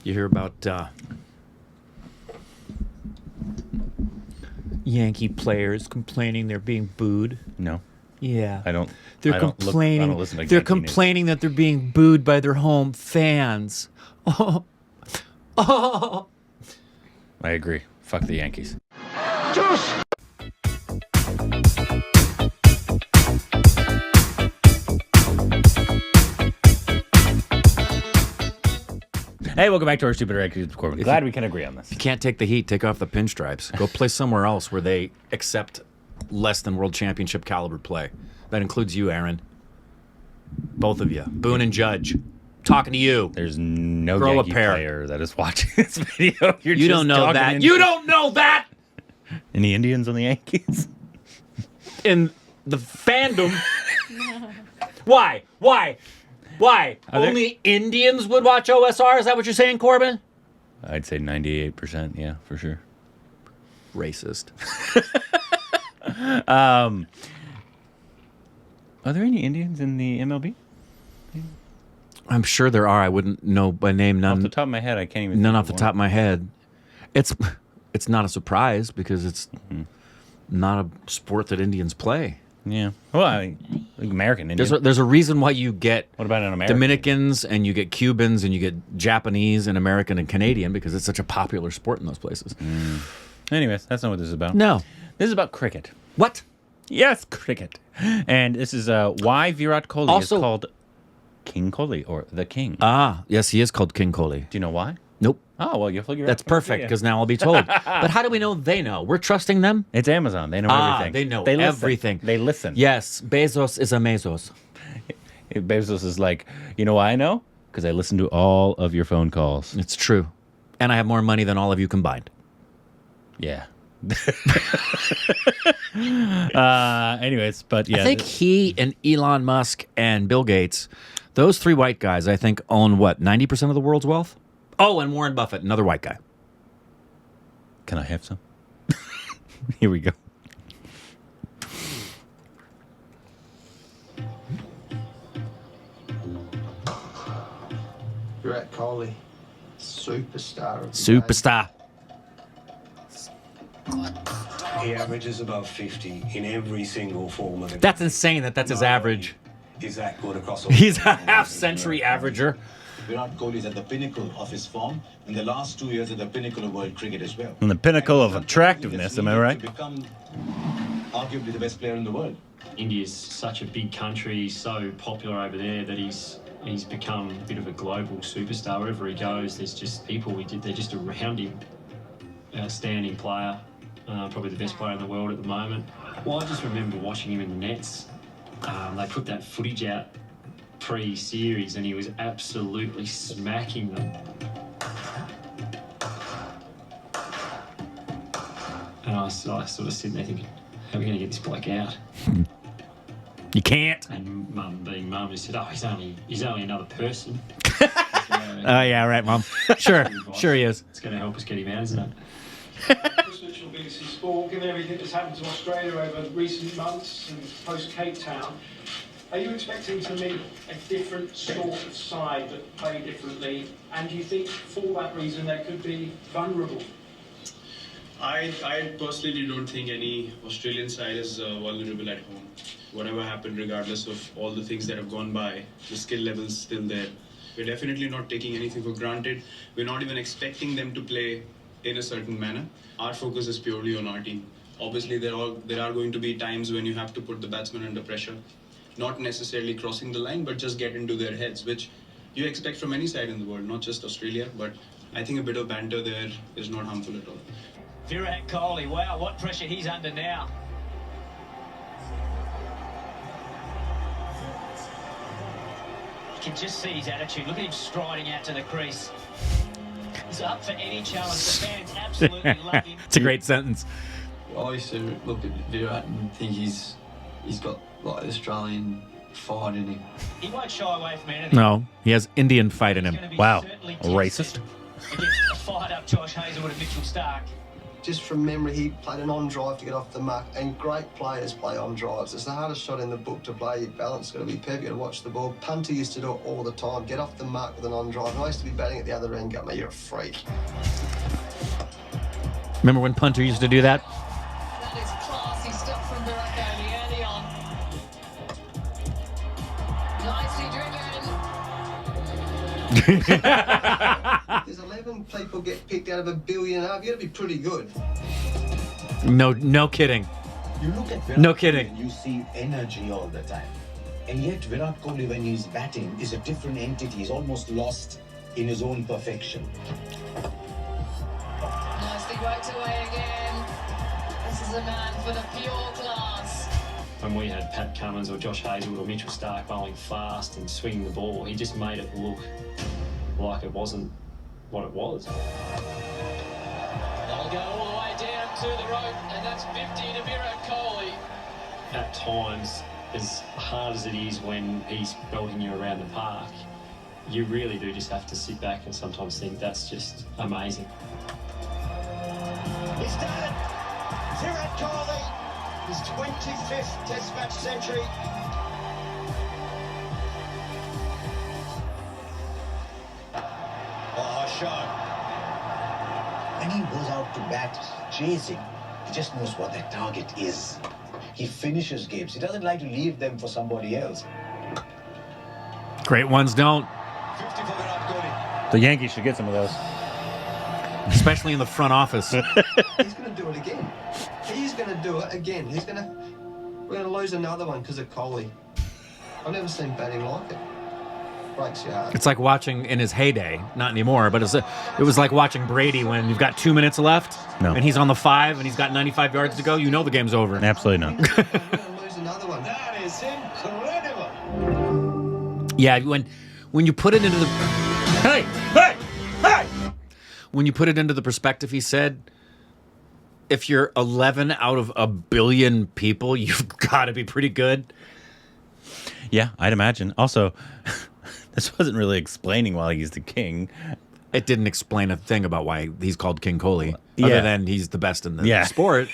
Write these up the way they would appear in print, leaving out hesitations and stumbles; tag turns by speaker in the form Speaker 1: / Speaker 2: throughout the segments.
Speaker 1: You hear about Yankee players complaining they're being booed?
Speaker 2: No.
Speaker 1: Yeah.
Speaker 2: I don't.
Speaker 1: They're
Speaker 2: I don't
Speaker 1: complaining.
Speaker 2: I don't listen to
Speaker 1: they're
Speaker 2: Yankee
Speaker 1: complaining that they're being booed by their home fans. Oh. Oh.
Speaker 2: I agree. Fuck the Yankees. Hey, welcome back to our Stupid Records, Corbin. Glad we can agree on this.
Speaker 1: You can't take the heat. Take off the pinstripes. Go play somewhere else where they accept less than world championship caliber play. That includes you, Aaron. Both of you. Boone and Judge. Talking to you.
Speaker 2: There's no
Speaker 1: Grow a
Speaker 2: Yankee
Speaker 1: pair.
Speaker 2: player that is watching this video. You're
Speaker 1: You
Speaker 2: just
Speaker 1: don't know
Speaker 2: talking
Speaker 1: that.
Speaker 2: into-
Speaker 1: You don't know that.
Speaker 2: Any Indians on the Yankees?
Speaker 1: In the fandom. Why? Why? Why?
Speaker 2: Are there-
Speaker 1: Only Indians would watch OSR? Is that what you're saying, Corbin?
Speaker 2: I'd say 98%. Yeah, for sure.
Speaker 1: Racist.
Speaker 2: Are there any Indians in the MLB?
Speaker 1: I'm sure there are. I wouldn't know by name.
Speaker 2: Off
Speaker 1: None.
Speaker 2: the top of my head, I can't even.
Speaker 1: None
Speaker 2: think
Speaker 1: off
Speaker 2: of
Speaker 1: the
Speaker 2: one.
Speaker 1: top of my head. It's not a surprise because it's not a sport that Indians play.
Speaker 2: Yeah. Well, I mean, like American Indian.
Speaker 1: There's a reason why you get
Speaker 2: What about an American?
Speaker 1: Dominicans and you get Cubans and you get Japanese and American and Canadian because it's such a popular sport in those places.
Speaker 2: Anyways, that's not what this is about.
Speaker 1: No.
Speaker 2: This is about cricket.
Speaker 1: What?
Speaker 2: Yes, cricket. And this is why Virat Kohli
Speaker 1: Also-
Speaker 2: is called King Kohli or the King.
Speaker 1: Ah, yes, he is called King Kohli.
Speaker 2: Do you know why?
Speaker 1: Nope.
Speaker 2: Oh, well, you'll figure
Speaker 1: That's
Speaker 2: out.
Speaker 1: perfect because now I'll be told. But how do we know they know? We're trusting them?
Speaker 2: It's Amazon. They know everything.
Speaker 1: They know
Speaker 2: listen.
Speaker 1: everything.
Speaker 2: They listen.
Speaker 1: Yes, Bezos is a Mezos.
Speaker 2: Bezos is like, you know why I know? Because I listen to all of your phone calls.
Speaker 1: It's true. And I have more money than all of you combined.
Speaker 2: Yeah. Anyways, but yeah.
Speaker 1: I think he and Elon Musk and Bill Gates, those three white guys, I think, own what, 90% of the world's wealth? Oh, and Warren Buffett, another white guy.
Speaker 2: Can I have some? Here we go.
Speaker 3: Virat Kohli, superstar. Of the
Speaker 1: Superstar.
Speaker 4: He averages above 50 in every single form of the
Speaker 1: That's insane that's his average.
Speaker 4: Is that good across all?
Speaker 1: He's a half-century averager.
Speaker 5: Virat Kohli is at the pinnacle of his form. In the last 2 years, at the pinnacle of world cricket as well.
Speaker 2: On the pinnacle of
Speaker 5: And
Speaker 2: attractiveness, am I right?
Speaker 5: To become arguably the best player in the world.
Speaker 6: India's such a big country, so popular over there that he's become a bit of a global superstar. Wherever he goes, there's just people. They're just around him. Outstanding player, probably the best player in the world at the moment. Well, I just remember watching him in the nets. They put that footage out pre-series, and he was absolutely smacking them. And I was sort of sitting there thinking, how are we going to get this bloke out?
Speaker 1: You can't.
Speaker 6: And Mum, being Mum, just said, "Oh, he's only another person."
Speaker 1: Oh, yeah, right, Mom. Sure he is.
Speaker 6: It's going to help us get him out, isn't it?
Speaker 7: Just literally BBC Sport, given everything that's happened to Australia over recent months and post Cape Town, are you expecting to meet a different sort of side that play differently? And do you think for that reason they could be vulnerable?
Speaker 8: I personally don't think any Australian side is vulnerable at home. Whatever happened, regardless of all the things that have gone by, the skill level is still there. We're definitely not taking anything for granted. We're not even expecting them to play in a certain manner. Our focus is purely on our team. Obviously, there are going to be times when you have to put the batsman under pressure. Not necessarily crossing the line, but just get into their heads, which you expect from any side in the world, not just Australia. But I think a bit of banter there is not harmful at all.
Speaker 9: Virat Kohli, wow, what pressure he's under now. You can just see his attitude. Look at him striding out to the crease. He's up for any challenge. The fans absolutely love him.
Speaker 1: It's a great sentence.
Speaker 3: I used to look at Virat and think he's got like Australian fight in him.
Speaker 9: He won't shy away from anything.
Speaker 1: No, he has Indian fight in him.
Speaker 2: Wow.
Speaker 9: Certainly
Speaker 2: A racist?
Speaker 9: Against a fired up Josh Hazelwood and Mitchell Stark.
Speaker 10: just from memory, he played an on-drive to get off the mark, and great players play on-drives. It's the hardest shot in the book to play. Your balance got to be perfect to watch the ball. Punter used to do it all the time, get off the mark with an on-drive. And I used to be batting at the other end, go, mate, you're a freak.
Speaker 1: Remember when Punter used to do that?
Speaker 9: That is classy stuff from Virat Kohli early on. Nicely driven.
Speaker 10: There's 11 people get picked out of 1.5 billion. You've got to be pretty good.
Speaker 1: No kidding.
Speaker 5: You look at Virat
Speaker 1: No
Speaker 5: Kohli
Speaker 1: kidding.
Speaker 5: and you see energy all the time. And yet Virat Kohli, when he's batting, is a different entity. He's almost lost in his own perfection.
Speaker 9: Nicely worked away again. This is a man for the pure class.
Speaker 6: When we had Pat Cummins or Josh Hazlewood or Mitchell Starc bowling fast and swinging the ball, he just made it look like it wasn't what it was.
Speaker 9: They'll go all the way down to the rope, and that's 50 to Virat Kohli.
Speaker 6: At times, as hard as it is when he's belting you around the park, you really do just have to sit back and sometimes think that's just amazing.
Speaker 9: He's done it! Virat Kohli, his 25th Test match century.
Speaker 5: Oh, shot. When he goes out to bat chasing, he just knows what that target is. He finishes games. He doesn't like to leave them for somebody else.
Speaker 1: Great ones don't.
Speaker 5: 50 for Virat Kohli.
Speaker 2: The Yankees should get some of those.
Speaker 1: Especially in the front office.
Speaker 10: He's going to do it again. He's going to do it again. We're going to lose another one because of Kohli. I've never seen batting like it. Breaks your heart.
Speaker 1: It's like watching in his heyday, not anymore, but it was like watching Brady when you've got 2 minutes left and he's on the 5 and he's got 95 yards to go. You know the game's over.
Speaker 2: Absolutely not.
Speaker 10: We're going to lose another one.
Speaker 5: That is incredible.
Speaker 1: Yeah, when you put it into the hey. When you put it into the perspective, he said, if you're 11 out of 1 billion people, you've got to be pretty good.
Speaker 2: Yeah, I'd imagine. Also, this wasn't really explaining why he's the king.
Speaker 1: It didn't explain a thing about why he's called King Kohli, other than he's the best in the sport.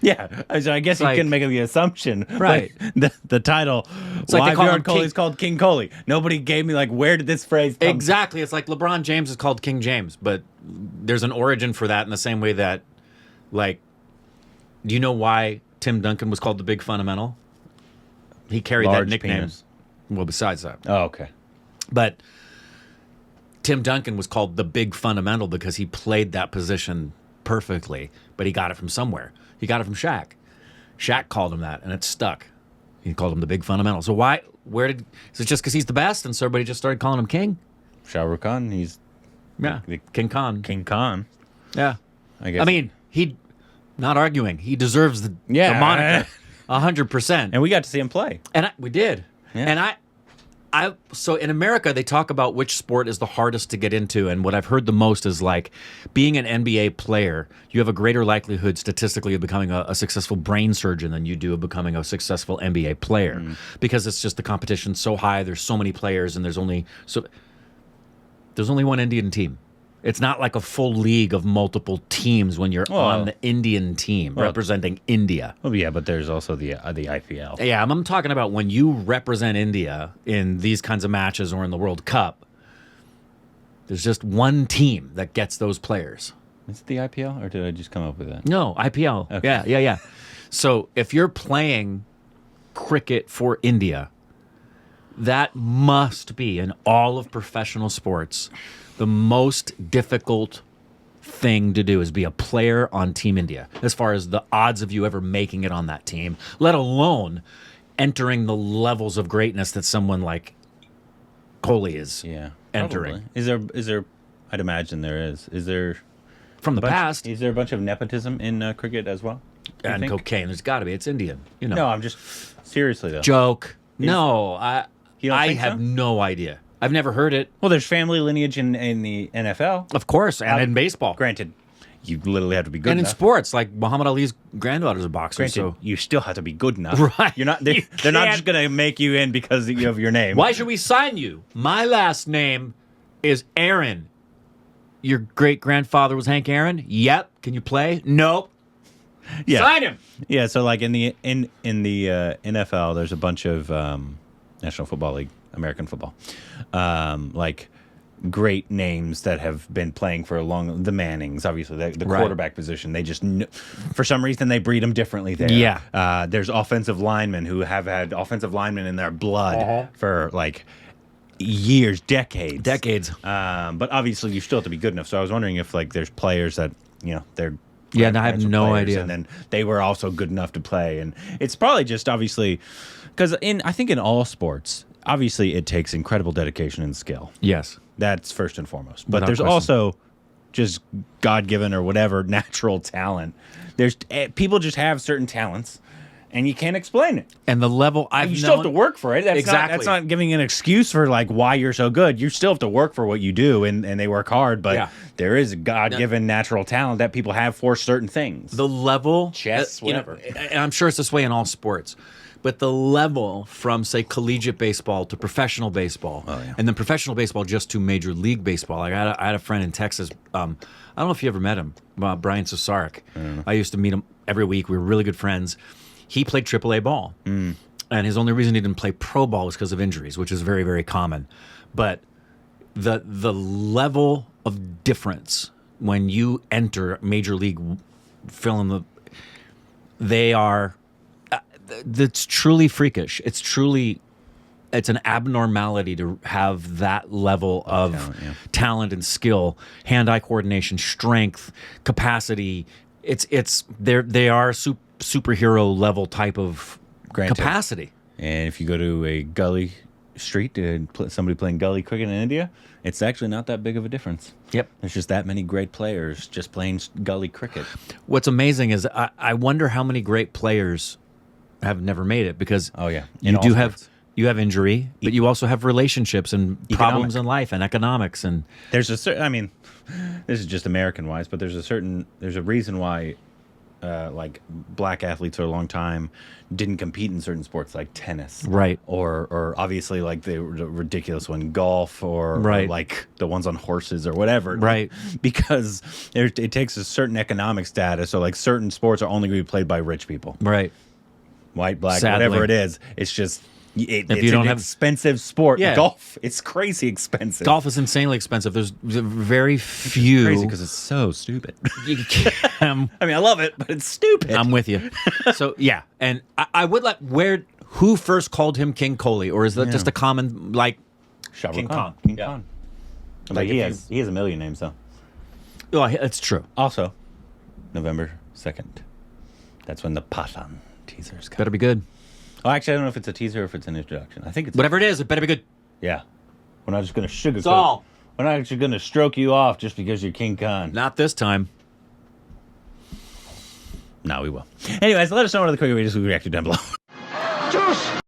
Speaker 2: Yeah, so I guess you can make the assumption.
Speaker 1: Right.
Speaker 2: The title,
Speaker 1: it's like
Speaker 2: why Virat Kohli is called King Kohli. Nobody gave me, where did this phrase come
Speaker 1: Exactly. It's like LeBron James is called King James, but there's an origin for that in the same way that, do you know why Tim Duncan was called the Big Fundamental? He carried
Speaker 2: Large
Speaker 1: that nickname.
Speaker 2: penis.
Speaker 1: Well, besides that.
Speaker 2: Oh, okay.
Speaker 1: But Tim Duncan was called the Big Fundamental because he played that position perfectly, but he got it from somewhere. He got it from Shaq. Shaq called him that, and it stuck. He called him the Big Fundamental. So is it just because he's the best, and so everybody just started calling him King?
Speaker 2: Shah Rukh Khan, he's
Speaker 1: King Khan.
Speaker 2: King Khan.
Speaker 1: Yeah.
Speaker 2: I guess.
Speaker 1: I mean, not arguing. He deserves the moniker 100%.
Speaker 2: And we got to see him play.
Speaker 1: And we did.
Speaker 2: Yeah.
Speaker 1: And so in America, they talk about which sport is the hardest to get into. And what I've heard the most is being an NBA player, you have a greater likelihood statistically of becoming a successful brain surgeon than you do of becoming a successful NBA player. Because it's just the competition's so high. There's so many players and there's only one Indian team. It's not like a full league of multiple teams when you're on the Indian team representing India.
Speaker 2: Oh, yeah, but there's also the IPL.
Speaker 1: Yeah, I'm talking about when you represent India in these kinds of matches or in the World Cup, there's just one team that gets those players.
Speaker 2: Is it the IPL, or did I just come up with that?
Speaker 1: No, IPL.
Speaker 2: Okay.
Speaker 1: Yeah. So if you're playing cricket for India, that must be, in all of professional sports, the most difficult thing to do is be a player on Team India, as far as the odds of you ever making it on that team, let alone entering the levels of greatness that someone like Kohli is entering.
Speaker 2: Probably. Is there? I'd imagine there is. Is there?
Speaker 1: From the past.
Speaker 2: Is there a bunch of nepotism in cricket as well?
Speaker 1: And cocaine. There's got to be. It's Indian.
Speaker 2: No, I'm just seriously though.
Speaker 1: Joke. No, I have
Speaker 2: so?
Speaker 1: no idea. I've never heard it.
Speaker 2: Well, there's family lineage in the NFL.
Speaker 1: Of course, and in baseball.
Speaker 2: Granted, you literally have to be good enough.
Speaker 1: And in sports, like Muhammad Ali's granddaughter's a boxer.
Speaker 2: Granted,
Speaker 1: so
Speaker 2: you still have to be good enough.
Speaker 1: Right.
Speaker 2: You're not. They're not just going to make you in because of your name.
Speaker 1: Why should we sign you? My last name is Aaron. Your great grandfather was Hank Aaron? Yep. Can you play? Nope.
Speaker 2: Yeah.
Speaker 1: Sign him.
Speaker 2: Yeah, so like in the NFL, there's a bunch of National Football League, American football, like great names that have been playing for a long. The Mannings, obviously, the
Speaker 1: Right.
Speaker 2: quarterback position. They just for some reason they breed them differently there.
Speaker 1: Yeah.
Speaker 2: There's offensive linemen who have had offensive linemen in their blood for like years, decades. But obviously, you still have to be good enough. So I was wondering if like there's players that they're
Speaker 1: Yeah, and I have
Speaker 2: grandparents were
Speaker 1: no
Speaker 2: players,
Speaker 1: idea.
Speaker 2: And then they were also good enough to play, and it's probably just obviously because I think in all sports, obviously it takes incredible dedication and skill.
Speaker 1: Yes.
Speaker 2: That's first and foremost. But
Speaker 1: Without
Speaker 2: there's
Speaker 1: question.
Speaker 2: also just God-given or whatever natural talent. There's people just have certain talents, and you can't explain it.
Speaker 1: And the level
Speaker 2: You still have to work for it.
Speaker 1: Exactly.
Speaker 2: That's not giving an excuse for like why you're so good. You still have to work for what you do, and they work hard. But
Speaker 1: Yeah.
Speaker 2: there is a God-given natural talent that people have for certain things.
Speaker 1: The level,
Speaker 2: Chess, whatever.
Speaker 1: and I'm sure it's this way in all sports, but the level from say collegiate baseball to professional baseball, and then professional baseball just to Major League Baseball. Like I had a friend in Texas. I don't know if you ever met him, Brian Sosarek. I used to meet him every week. We were really good friends. He played AAA ball, and his only reason he didn't play pro ball was because of injuries, which is very, very common. But the level of difference when you enter Major League, they are, it's truly freakish. It's an abnormality to have that level of talent and skill, hand-eye coordination, strength, capacity. They are superhero level type of capacity.
Speaker 2: And if you go to a gully street and somebody playing gully cricket in India, it's actually not that big of a difference.
Speaker 1: Yep.
Speaker 2: There's just that many great players just playing gully cricket.
Speaker 1: What's amazing is I wonder how many great players have never made it because you do have injury, but you also have relationships and problems in life and economics and
Speaker 2: there's a certain. I mean, this is just American wise, but there's a reason why. Like black athletes for a long time didn't compete in certain sports like tennis,
Speaker 1: right?
Speaker 2: Or obviously like the ridiculous one, golf, or like the ones on horses or whatever,
Speaker 1: right?
Speaker 2: Because it takes a certain economic status. So like certain sports are only going to be played by rich people,
Speaker 1: right?
Speaker 2: White, black,
Speaker 1: Sadly.
Speaker 2: whatever it is. It's just. It's
Speaker 1: you don't
Speaker 2: an
Speaker 1: have
Speaker 2: expensive sport.
Speaker 1: Yeah.
Speaker 2: Golf, it's crazy expensive.
Speaker 1: Golf is insanely expensive. There's very few.
Speaker 2: Crazy because it's so stupid.
Speaker 1: I
Speaker 2: mean, I love it, but it's stupid.
Speaker 1: I'm with you. So yeah, and I would like who first called him King Kohli, or is that just a common like
Speaker 2: King
Speaker 1: Khan?
Speaker 2: King Khan. Like he has a million names though.
Speaker 1: Oh, it's true.
Speaker 2: Also, November 2nd. That's when the Pathan teasers come.
Speaker 1: Better be good.
Speaker 2: Oh, actually, I don't know if it's a teaser or if it's an introduction. I think it's
Speaker 1: whatever it is. It better be good.
Speaker 2: Yeah, we're not just going to sugarcoat.
Speaker 1: all.
Speaker 2: We're not actually going to stroke you off just because you're King Khan.
Speaker 1: Not this time.
Speaker 2: No, we will. Anyways, let us know what other quick videos we reacted down below.
Speaker 7: Juice!